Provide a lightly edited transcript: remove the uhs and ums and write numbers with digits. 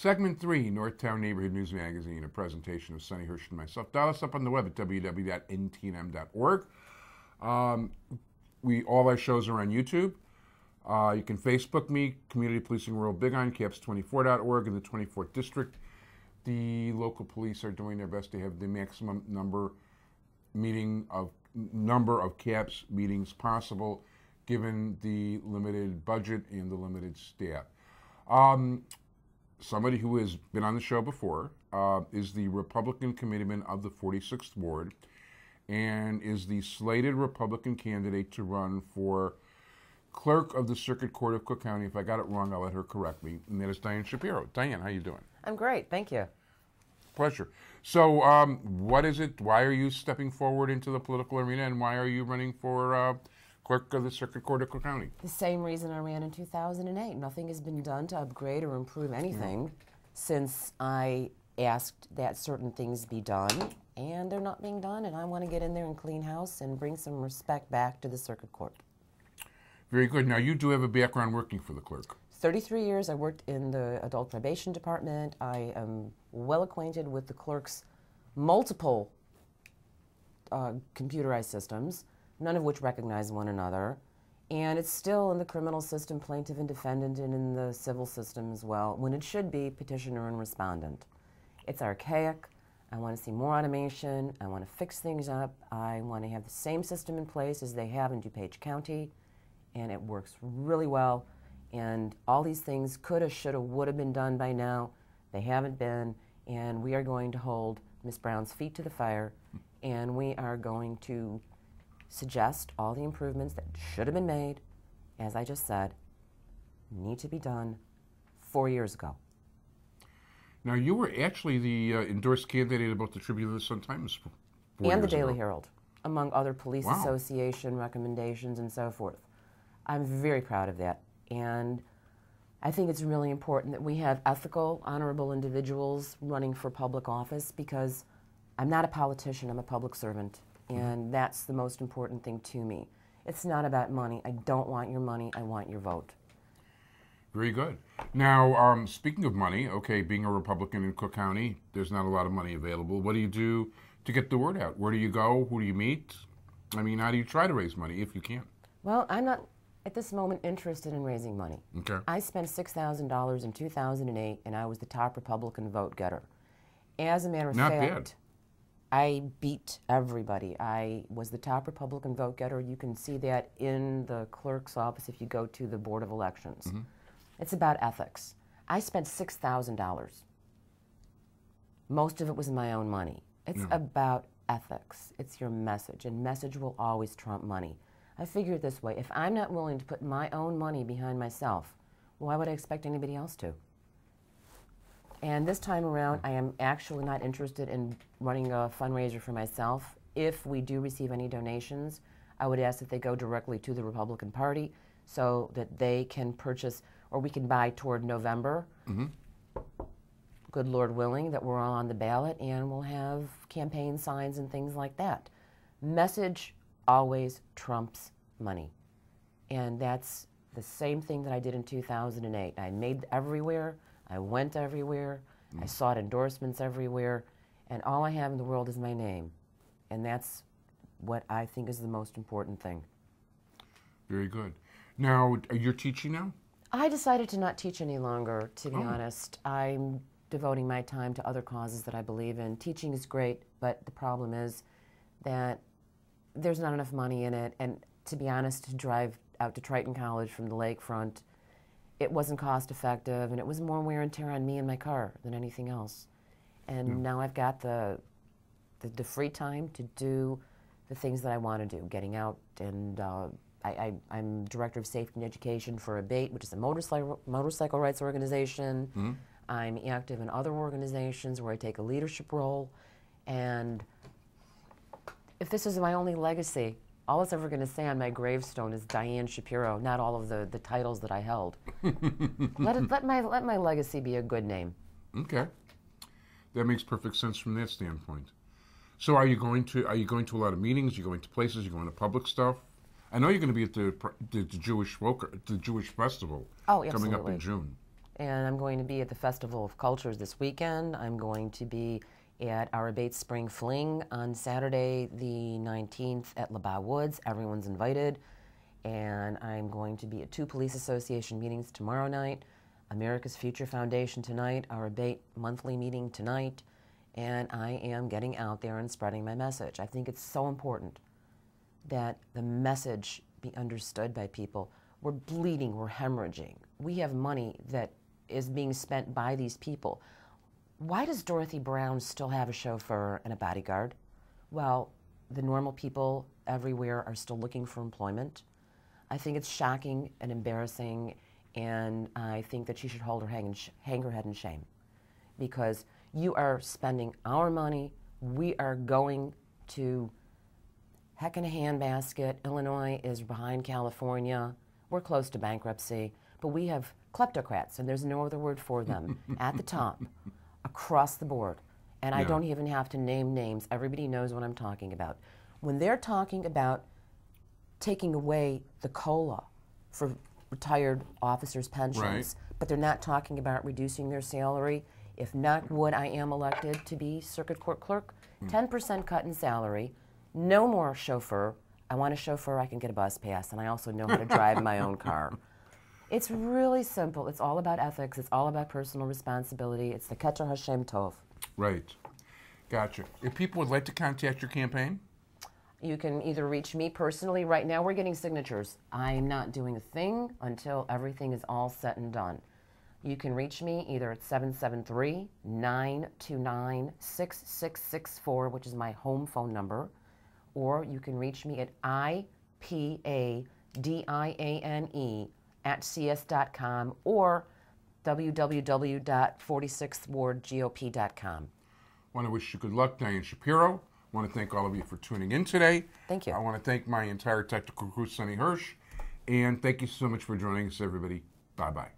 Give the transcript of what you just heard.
Segment 3, Northtown Neighborhood News Magazine, a presentation of Sonny Hirsch and myself. Dial us up on the web at www.ntnm.org. All our shows are on YouTube. You can Facebook me, Community Policing World Big on, caps24.org in the 24th District. The local police are doing their best to have the maximum number of CAPS meetings possible, given the limited budget and the limited staff. Somebody who has been on the show before is the Republican committeeman of the 46th Ward and is the slated Republican candidate to run for Clerk of the Circuit Court of Cook County. If I got it wrong, I'll let her correct me. And that is Diane Shapiro. Diane, how you doing? I'm great, thank you. Pleasure. So what is it? Why are you stepping forward into the political arena, and why are you running for Clerk of the Circuit Court of Cook County? The same reason I ran in 2008. Nothing has been done to upgrade or improve anything since I asked that certain things be done, and they're not being done, and I want to get in there and clean house and bring some respect back to the Circuit Court. Very good. Now, you do have a background working for the clerk. 33 years I worked in the adult probation department. I am well acquainted with the clerk's multiple computerized systems, none of which recognize one another. And it's still in the criminal system, plaintiff and defendant, and in the civil system as well, when it should be petitioner and respondent. It's archaic. I want to see more automation. I want to fix things up. I want to have the same system in place as they have in DuPage County, and it works really well. And all these things coulda, shoulda, woulda been done by now. They haven't been, and we are going to hold Ms. Brown's feet to the fire, and we are going to suggest all the improvements that should have been made, as I just said, need to be done 4 years ago. Now, you were actually the endorsed candidate about the Tribune of the Sun-Times 4 And the years Daily ago. Herald, among other police association recommendations and so forth. I'm very proud of that, and I think it's really important that we have ethical, honorable individuals running for public office, because I'm not a politician, I'm a public servant, and that's the most important thing to me. It's not about money. I don't want your money, I want your vote. Very good. Now, speaking of money, okay, being a Republican in Cook County, there's not a lot of money available. What do you do to get the word out? Where do you go? Who do you meet? I mean, how do you try to raise money if you can? Well, I'm not at this moment interested in raising money. Okay. I spent $6,000 in 2008, and I was the top Republican vote getter. As a matter of Not fact, bad. I beat everybody. I was the top Republican vote getter. You can see that in the clerk's office if you go to the Board of Elections. Mm-hmm. It's about ethics. I spent $6,000. Most of it was my own money. It's about ethics. It's your message, and message will always trump money. I figure it this way: if I'm not willing to put my own money behind myself, why would I expect anybody else to? And this time around, I am actually not interested in running a fundraiser for myself. If we do receive any donations, I would ask that they go directly to the Republican Party so that they can purchase, or we can buy toward November. Mm-hmm. Good Lord willing, that we're all on the ballot, and we'll have campaign signs and things like that. Message always trumps money. And that's the same thing that I did in 2008. I made everywhere. I went everywhere. I sought endorsements everywhere. And all I have in the world is my name. And that's what I think is the most important thing. Very good. Now, you're teaching now? I decided to not teach any longer, to be honest. I'm devoting my time to other causes that I believe in. Teaching is great, but the problem is that there's not enough money in it. And to be honest, to drive out to Triton College from the lakefront, it wasn't cost effective, and it was more wear and tear on me and my car than anything else. And now I've got the free time to do the things that I want to do, getting out, and I'm director of safety and education for ABATE, which is a motorcycle rights organization. Mm-hmm. I'm active in other organizations where I take a leadership role, and if this is my only legacy, all it's ever going to say on my gravestone is Diane Shapiro, not all of the titles that I held. let my legacy be a good name. Okay, that makes perfect sense from that standpoint. So, are you going to a lot of meetings? Are you going to places? Are you going to public stuff? I know you're going to be at the Jewish festival Oh, coming up absolutely. in June. And I'm going to be at the Festival of Cultures this weekend. I'm going to be at our Abate Spring Fling on Saturday the 19th at LaBagh Woods. Everyone's invited. And I'm going to be at 2 police association meetings tomorrow night, America's Future Foundation tonight, our Abate monthly meeting tonight, and I am getting out there and spreading my message. I think it's so important that the message be understood by people. We're bleeding, we're hemorrhaging. We have money that is being spent by these people. Why does Dorothy Brown still have a chauffeur and a bodyguard? Well, the normal people everywhere are still looking for employment. I think it's shocking and embarrassing, and I think that she should hang her head in shame, because you are spending our money. We are going to heck in a handbasket. Illinois is behind California. We're close to bankruptcy, but we have kleptocrats, and there's no other word for them, at the top, across the board. And I don't even have to name names. Everybody knows what I'm talking about. When they're talking about taking away the COLA for retired officers' pensions, but they're not talking about reducing their salary. If not, would I am elected to be circuit court clerk, 10% cut in salary, no more chauffeur. I want a chauffeur, I can get a bus pass, and I also know how to drive my own car. It's really simple. It's all about ethics. It's all about personal responsibility. It's the Keter Hashem Tov. Right. Gotcha. If people would like to contact your campaign? You can either reach me personally. Right now we're getting signatures. I'm not doing a thing until everything is all said and done. You can reach me either at 773-929-6664, which is my home phone number, or you can reach me at ipadane@cs.com or www.46thwardgop.com. I want to wish you good luck, Diane Shapiro. I want to thank all of you for tuning in today. Thank you. I want to thank my entire technical crew, Sonny Hirsch. And thank you so much for joining us, everybody. Bye-bye.